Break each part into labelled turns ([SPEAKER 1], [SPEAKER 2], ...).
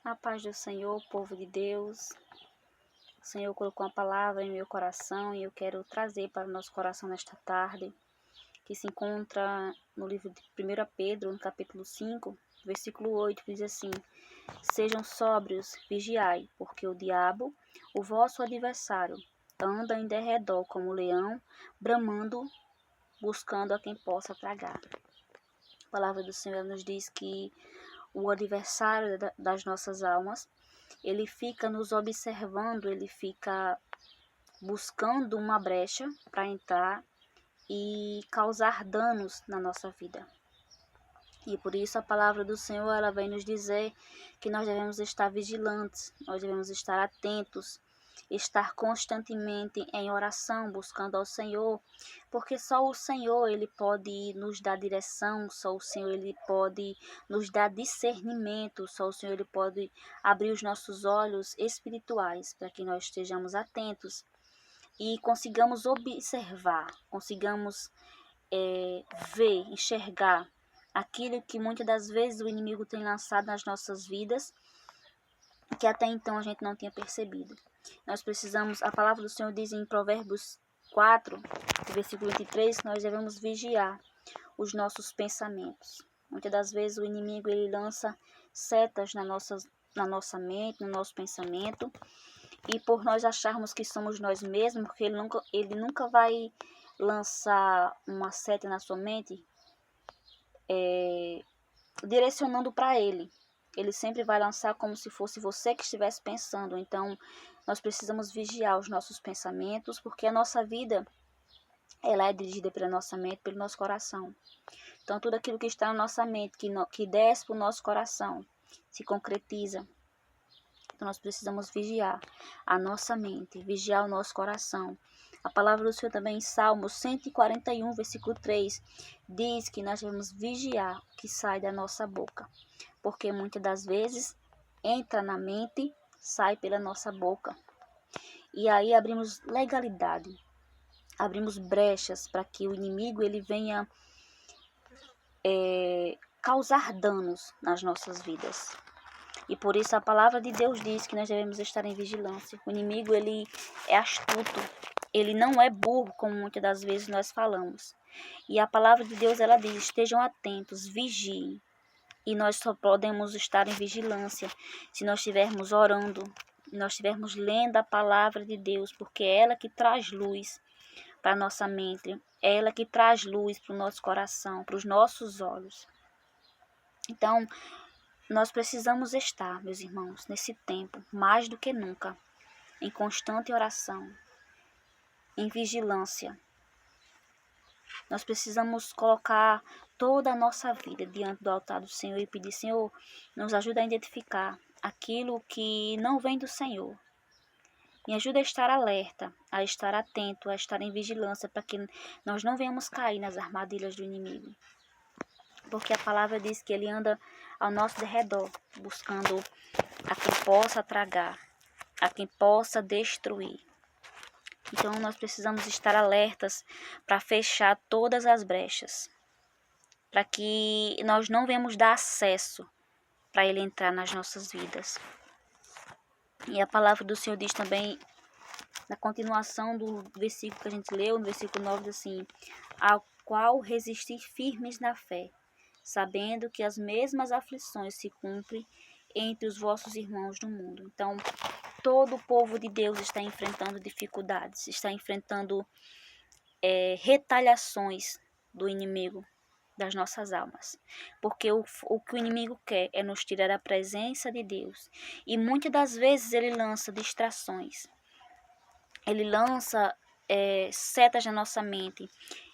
[SPEAKER 1] A paz do Senhor, povo de Deus. O Senhor colocou uma palavra em meu coração e eu quero trazer para o nosso coração nesta tarde, que se encontra no livro de 1 Pedro, no capítulo 5, versículo 8, que diz assim: Sejam sóbrios, vigiai, porque o diabo, o vosso adversário, anda em derredor como leão, bramando, buscando a quem possa tragar. A palavra do Senhor nos diz que o adversário das nossas almas, ele fica nos observando, ele fica buscando uma brecha para entrar e causar danos na nossa vida. E por isso a palavra do Senhor, ela vem nos dizer que nós devemos estar vigilantes, nós devemos estar atentos, estar constantemente em oração, buscando ao Senhor, porque só o Senhor, ele pode nos dar direção, só o Senhor, ele pode nos dar discernimento, só o Senhor, ele pode abrir os nossos olhos espirituais para que nós estejamos atentos e consigamos observar, consigamos ver, enxergar aquilo que muitas das vezes o inimigo tem lançado nas nossas vidas, que até então a gente não tinha percebido. Nós precisamos, a palavra do Senhor diz em Provérbios 4, versículo 23, que nós devemos vigiar os nossos pensamentos. Muitas das vezes o inimigo, ele lança setas na nossa mente, no nosso pensamento, e por nós acharmos que somos nós mesmos, porque ele nunca vai lançar uma seta na sua mente direcionando para ele. Ele sempre vai lançar como se fosse você que estivesse pensando. Então, nós precisamos vigiar os nossos pensamentos, porque a nossa vida, ela é dirigida pela nossa mente, pelo nosso coração. Então, tudo aquilo que está na nossa mente, que desce para o nosso coração, se concretiza. Então, nós precisamos vigiar a nossa mente, vigiar o nosso coração. A palavra do Senhor também em Salmos 141, versículo 3, diz que nós devemos vigiar o que sai da nossa boca. Porque muitas das vezes entra na mente, sai pela nossa boca. E aí abrimos legalidade, abrimos brechas para que o inimigo ele venha causar danos nas nossas vidas. E por isso a palavra de Deus diz que nós devemos estar em vigilância. O inimigo, ele é astuto. Ele não é burro, como muitas das vezes nós falamos. E a palavra de Deus, ela diz, estejam atentos, vigiem. E nós só podemos estar em vigilância se nós estivermos orando, nós estivermos lendo a palavra de Deus, porque é ela que traz luz para a nossa mente, é ela que traz luz para o nosso coração, para os nossos olhos. Então, nós precisamos estar, meus irmãos, nesse tempo, mais do que nunca, em constante oração, em vigilância. Nós precisamos colocar toda a nossa vida diante do altar do Senhor e pedir, Senhor, nos ajuda a identificar aquilo que não vem do Senhor. Me ajuda a estar alerta, a estar atento, a estar em vigilância, para que nós não venhamos cair nas armadilhas do inimigo. Porque a palavra diz que ele anda ao nosso derredor, buscando a quem possa tragar, a quem possa destruir. Então, nós precisamos estar alertas para fechar todas as brechas, para que nós não venhamos dar acesso para ele entrar nas nossas vidas. E a palavra do Senhor diz também, na continuação do versículo que a gente leu, no versículo 9, diz assim, ao qual resistir firmes na fé, sabendo que as mesmas aflições se cumprem entre os vossos irmãos no mundo. Então, todo o povo de Deus está enfrentando dificuldades, está enfrentando retaliações do inimigo das nossas almas. Porque o que o inimigo quer é nos tirar da presença de Deus. E muitas das vezes ele lança distrações. Ele lança setas na nossa mente.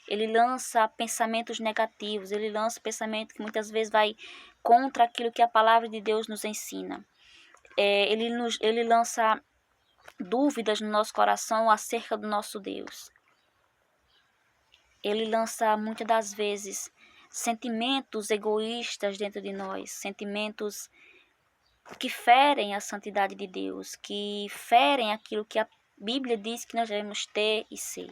[SPEAKER 1] Ele lança pensamentos negativos. Ele lança pensamento que muitas vezes vai contra aquilo que a palavra de Deus nos ensina. Ele lança dúvidas no nosso coração acerca do nosso Deus. Ele lança muitas das vezes sentimentos egoístas dentro de nós, sentimentos que ferem a santidade de Deus, que ferem aquilo que a Bíblia diz que nós devemos ter e ser.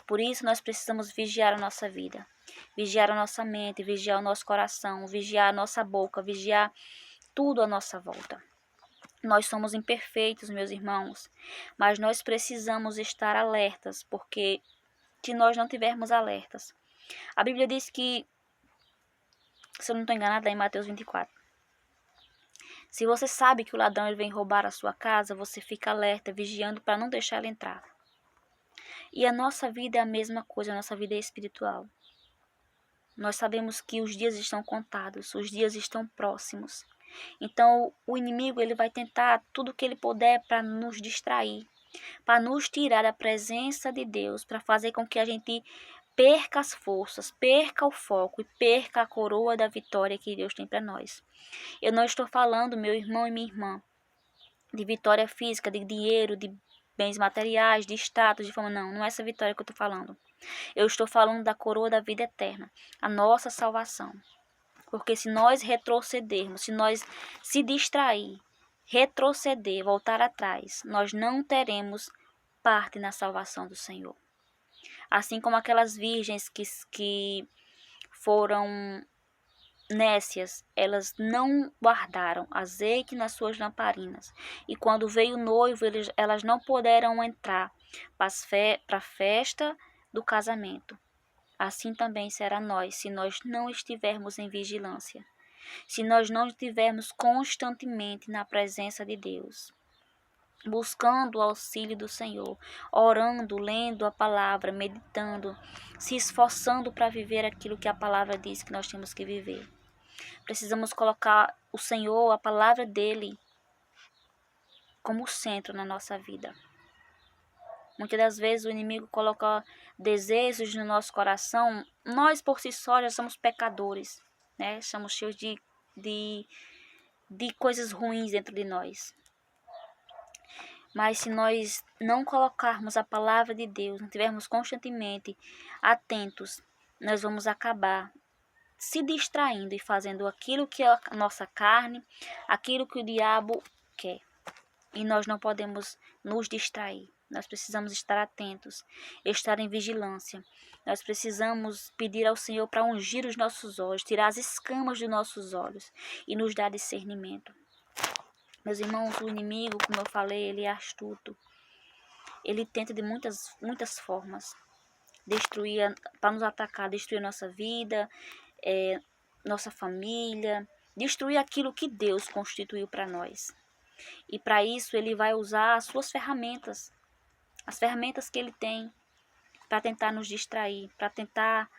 [SPEAKER 1] Por isso nós precisamos vigiar a nossa vida, vigiar a nossa mente, vigiar o nosso coração, vigiar a nossa boca, vigiar tudo à nossa volta. Nós somos imperfeitos, meus irmãos, mas nós precisamos estar alertas, porque se nós não tivermos alertas, a Bíblia diz que, se eu não estou enganada, é em Mateus 24. Se você sabe que o ladrão ele vem roubar a sua casa, você fica alerta, vigiando para não deixar ele entrar. E a nossa vida é a mesma coisa, a nossa vida é espiritual. Nós sabemos que os dias estão contados, os dias estão próximos. Então, o inimigo ele vai tentar tudo o que ele puder para nos distrair, para nos tirar da presença de Deus, para fazer com que a gente perca as forças, perca o foco e perca a coroa da vitória que Deus tem para nós. Eu não estou falando, meu irmão e minha irmã, de vitória física, de dinheiro, de bens materiais, de status, de fama. Não é essa vitória que eu estou falando. Eu estou falando da coroa da vida eterna, a nossa salvação. Porque se nós retrocedermos, se nós se distrair, retroceder, voltar atrás, nós não teremos parte na salvação do Senhor. Assim como aquelas virgens que foram nécias, elas não guardaram azeite nas suas lamparinas. E quando veio o noivo, elas não puderam entrar para a festa do casamento. Assim também será nós, se nós não estivermos em vigilância, se nós não estivermos constantemente na presença de Deus, buscando o auxílio do Senhor, orando, lendo a palavra, meditando, se esforçando para viver aquilo que a palavra diz que nós temos que viver. Precisamos colocar o Senhor, a palavra dele, como centro na nossa vida. Muitas das vezes o inimigo coloca desejos no nosso coração. Nós por si só já somos pecadores, né? Somos cheios de coisas ruins dentro de nós. Mas se nós não colocarmos a palavra de Deus, não estivermos constantemente atentos, nós vamos acabar se distraindo e fazendo aquilo que a nossa carne, aquilo que o diabo quer. E nós não podemos nos distrair. Nós precisamos estar atentos, estar em vigilância. Nós precisamos pedir ao Senhor para ungir os nossos olhos, tirar as escamas dos nossos olhos e nos dar discernimento. Meus irmãos, o inimigo, como eu falei, ele é astuto. Ele tenta de muitas formas destruir, para nos atacar, destruir a nossa vida, nossa família, destruir aquilo que Deus constituiu para nós. E para isso ele vai usar as suas ferramentas, as ferramentas que ele tem para tentar nos distrair, para tentar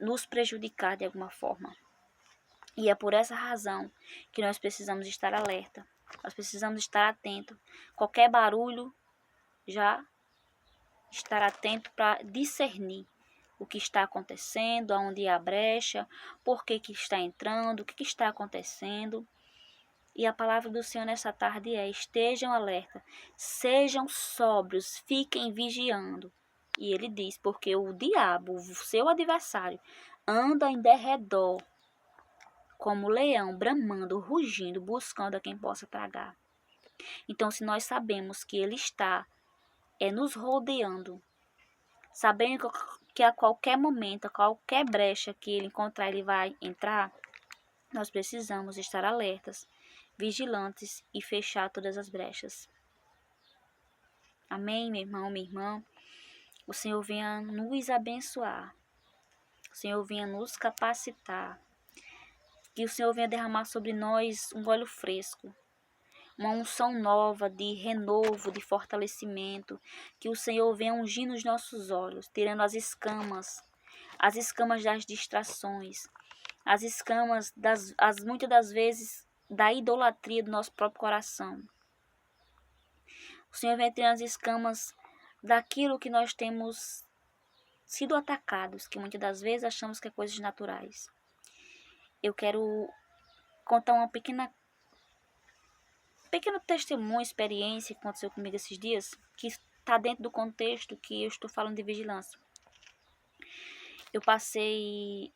[SPEAKER 1] nos prejudicar de alguma forma. E é por essa razão que nós precisamos estar alerta, nós precisamos estar atento. Qualquer barulho, já estar atento para discernir o que está acontecendo, aonde é a brecha, por que está entrando, o que está acontecendo. E a palavra do Senhor nessa tarde é: estejam alerta, sejam sóbrios, fiquem vigiando. E ele diz, porque o diabo, o seu adversário, anda em derredor, como leão, bramando, rugindo, buscando a quem possa tragar. Então, se nós sabemos que ele está nos rodeando, sabendo que a qualquer momento, a qualquer brecha que ele encontrar, ele vai entrar, nós precisamos estar alertas, vigilantes e fechar todas as brechas. Amém, meu irmão, minha irmã? O Senhor venha nos abençoar. O Senhor venha nos capacitar. Que o Senhor venha derramar sobre nós um óleo fresco, uma unção nova de renovo, de fortalecimento. Que o Senhor venha ungir nos nossos olhos, tirando as escamas das distrações, as escamas, muitas das vezes, da idolatria do nosso próprio coração. O Senhor vem tirando as escamas daquilo que nós temos sido atacados, que muitas das vezes achamos que é coisas naturais. Eu quero contar uma pequeno testemunho, experiência que aconteceu comigo esses dias, que está dentro do contexto que eu estou falando de vigilância. Eu passei...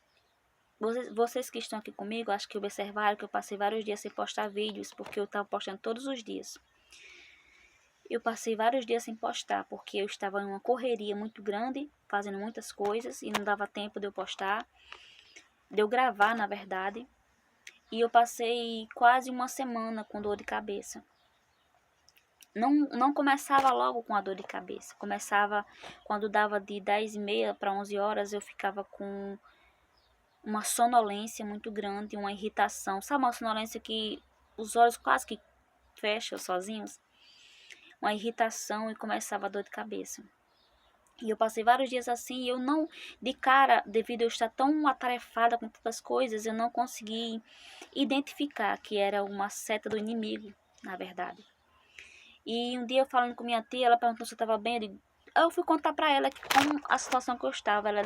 [SPEAKER 1] Vocês que estão aqui comigo, acho que observaram que eu passei vários dias sem postar vídeos, porque eu estava postando todos os dias. Eu passei vários dias sem postar, porque eu estava em uma correria muito grande, fazendo muitas coisas, e não dava tempo de eu postar, de eu gravar, na verdade. E eu passei quase uma semana com dor de cabeça. Não começava logo com a dor de cabeça. Começava quando dava de 10h30 para 11 horas, eu ficava com uma sonolência muito grande, uma irritação. Sabe uma sonolência que os olhos quase que fecham sozinhos? Uma irritação e começava a dor de cabeça. E eu passei vários dias assim e eu não, de cara, devido a eu estar tão atarefada com tantas coisas, eu não consegui identificar que era uma seta do inimigo, na verdade. E um dia eu falando com minha tia, ela perguntou se eu estava bem, eu fui contar para ela como a situação que eu estava. Ela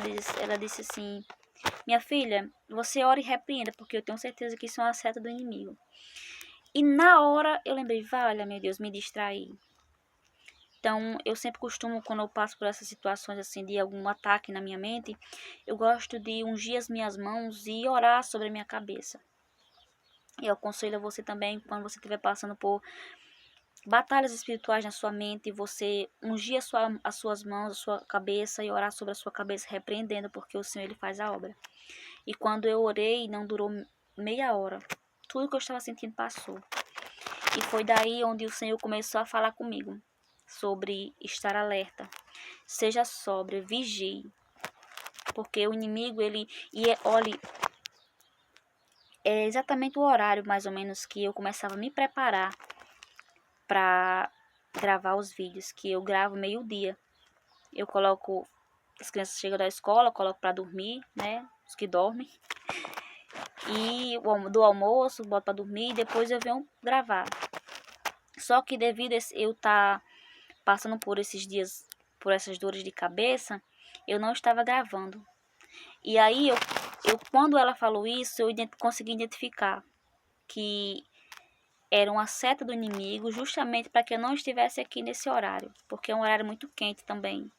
[SPEAKER 1] disse assim: minha filha, você ora e repreenda, porque eu tenho certeza que isso é uma seta do inimigo. E na hora eu lembrei, valha, meu Deus, me distraí. Então, eu sempre costumo, quando eu passo por essas situações assim, de algum ataque na minha mente, eu gosto de ungir as minhas mãos e orar sobre a minha cabeça. E eu aconselho a você também, quando você estiver passando por batalhas espirituais na sua mente, você ungir as suas mãos, a sua cabeça e orar sobre a sua cabeça, repreendendo, porque o Senhor ele faz a obra. E quando eu orei, não durou meia hora. Tudo que eu estava sentindo passou. E foi daí onde o Senhor começou a falar comigo sobre estar alerta. Seja sóbrio, vigie. Porque o inimigo, olhe, é exatamente o horário mais ou menos que eu começava a me preparar para gravar os vídeos, que eu gravo meio-dia. Eu coloco, as crianças chegam da escola, coloco para dormir, né? Os que dormem. E do almoço, boto para dormir e depois eu venho gravar. Só que devido a eu estar passando por esses dias, por essas dores de cabeça, eu não estava gravando. E aí, quando ela falou isso, eu consegui identificar que era uma seta do inimigo, justamente para que eu não estivesse aqui nesse horário, porque é um horário muito quente também.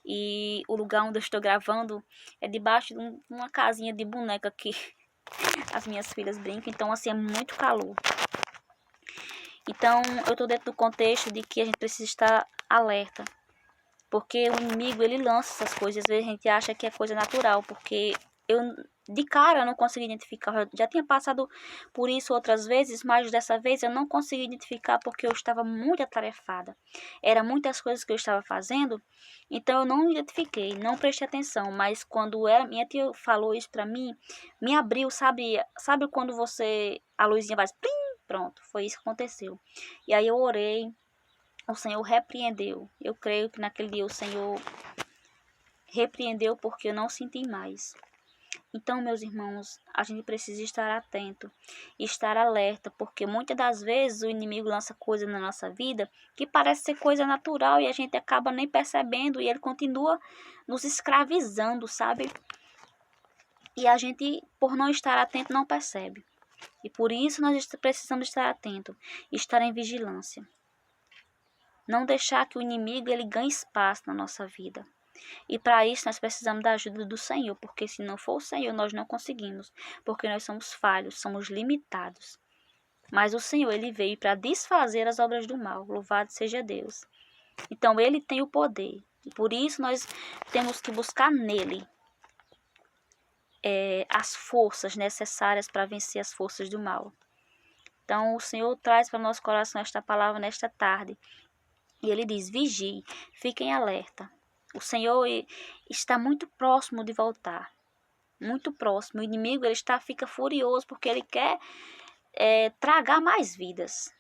[SPEAKER 1] E o lugar onde eu estou gravando é debaixo de uma casinha de boneca que as minhas filhas brincam, então assim é muito calor. Então eu estou dentro do contexto de que a gente precisa estar alerta, porque o inimigo ele lança essas coisas, às vezes a gente acha que é coisa natural, porque eu de cara eu não consegui identificar, eu já tinha passado por isso outras vezes, mas dessa vez eu não consegui identificar porque eu estava muito atarefada. Eram muitas coisas que eu estava fazendo, então eu não identifiquei, não prestei atenção, mas quando minha tia falou isso pra mim, me abriu, sabe quando a luzinha vai plim, pronto, foi isso que aconteceu. E aí eu orei, o Senhor repreendeu. Eu creio que naquele dia o Senhor repreendeu porque eu não senti mais. Então, meus irmãos, a gente precisa estar atento, estar alerta, porque muitas das vezes o inimigo lança coisas na nossa vida que parece ser coisa natural e a gente acaba nem percebendo e ele continua nos escravizando, sabe? E a gente, por não estar atento, não percebe. E por isso nós precisamos estar atento, estar em vigilância. Não deixar que o inimigo ele ganhe espaço na nossa vida. E para isso nós precisamos da ajuda do Senhor, porque se não for o Senhor nós não conseguimos, porque nós somos falhos, somos limitados. Mas o Senhor ele veio para desfazer as obras do mal, louvado seja Deus. Então ele tem o poder, e por isso nós temos que buscar nele as forças necessárias para vencer as forças do mal. Então o Senhor traz para o nosso coração esta palavra nesta tarde, e ele diz: vigie, fiquem alerta. O Senhor está muito próximo de voltar. Muito próximo. O inimigo fica furioso porque ele quer tragar mais vidas.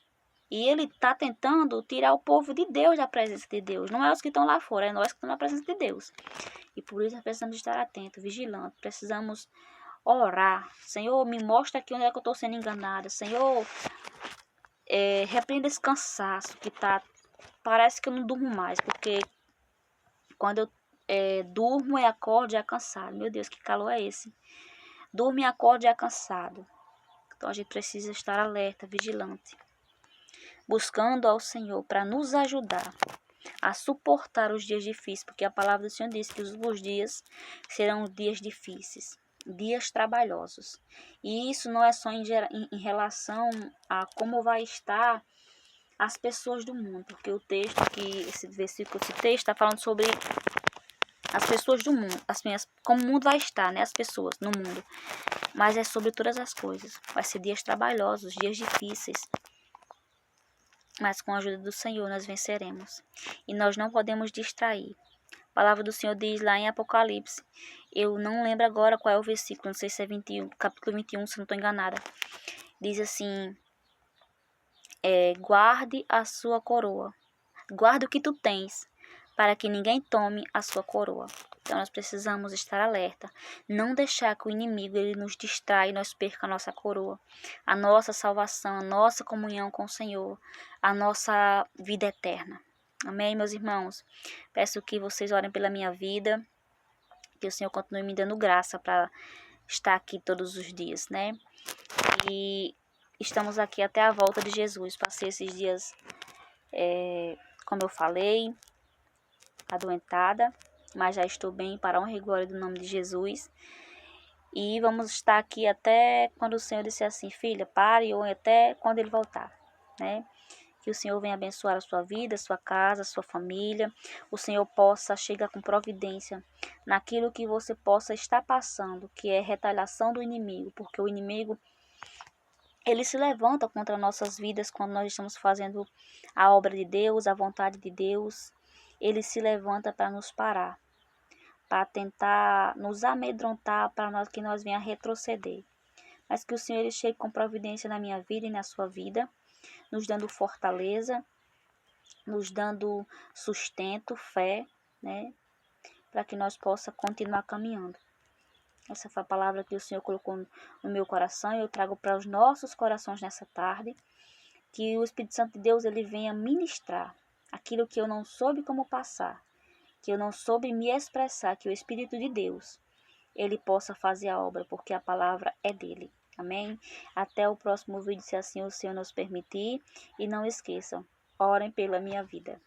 [SPEAKER 1] E ele está tentando tirar o povo de Deus da presença de Deus. Não é os que estão lá fora, é nós que estamos na presença de Deus. E por isso nós precisamos estar atentos, vigilantes. Precisamos orar. Senhor, me mostra aqui onde é que eu estou sendo enganada. Senhor, repreenda esse cansaço que tá. Parece que eu não durmo mais, porque quando eu durmo e acordo já cansado. Meu Deus, que calor é esse? Durmo e acordo já cansado. Então a gente precisa estar alerta, vigilante. Buscando ao Senhor para nos ajudar a suportar os dias difíceis. Porque a palavra do Senhor diz que os últimos dias serão dias difíceis. Dias trabalhosos. E isso não é só em relação a como vai estar as pessoas do mundo. Porque o texto, esse versículo, esse texto está falando sobre as pessoas do mundo, como o mundo vai estar, né? As pessoas no mundo. Mas é sobre todas as coisas. Vai ser dias trabalhosos, dias difíceis. Mas com a ajuda do Senhor nós venceremos. E nós não podemos distrair. A palavra do Senhor diz lá em Apocalipse. Eu não lembro agora qual é o versículo, não sei se é 21, capítulo 21, se não estou enganada. Diz assim, guarde a sua coroa. Guarda o que tu tens, para que ninguém tome a sua coroa. Então nós precisamos estar alerta, não deixar que o inimigo ele nos distraia e nós perca a nossa coroa, a nossa salvação, a nossa comunhão com o Senhor, a nossa vida eterna. Amém, meus irmãos? Peço que vocês orem pela minha vida, que o Senhor continue me dando graça para estar aqui todos os dias, né? E estamos aqui até a volta de Jesus. Passei esses dias, como eu falei, adoentada, mas já estou bem para a honra e glória do nome de Jesus. E vamos estar aqui até quando o Senhor disser assim, filha, pare, ou até quando Ele voltar, né? Que o Senhor venha abençoar a sua vida, a sua casa, a sua família. O Senhor possa chegar com providência naquilo que você possa estar passando, que é retaliação do inimigo, porque o inimigo, ele se levanta contra nossas vidas quando nós estamos fazendo a obra de Deus, a vontade de Deus. Ele se levanta para nos parar, para tentar nos amedrontar, para que nós venha retroceder. Mas que o Senhor ele chegue com providência na minha vida e na sua vida, nos dando fortaleza, nos dando sustento, fé, né? Para que nós possamos continuar caminhando. Essa foi a palavra que o Senhor colocou no meu coração e eu trago para os nossos corações nessa tarde. Que o Espírito Santo de Deus ele venha ministrar aquilo que eu não soube como passar, que eu não soube me expressar, que o Espírito de Deus, ele possa fazer a obra, porque a palavra é dele. Amém? Até o próximo vídeo, se assim o Senhor nos permitir. E não esqueçam, orem pela minha vida.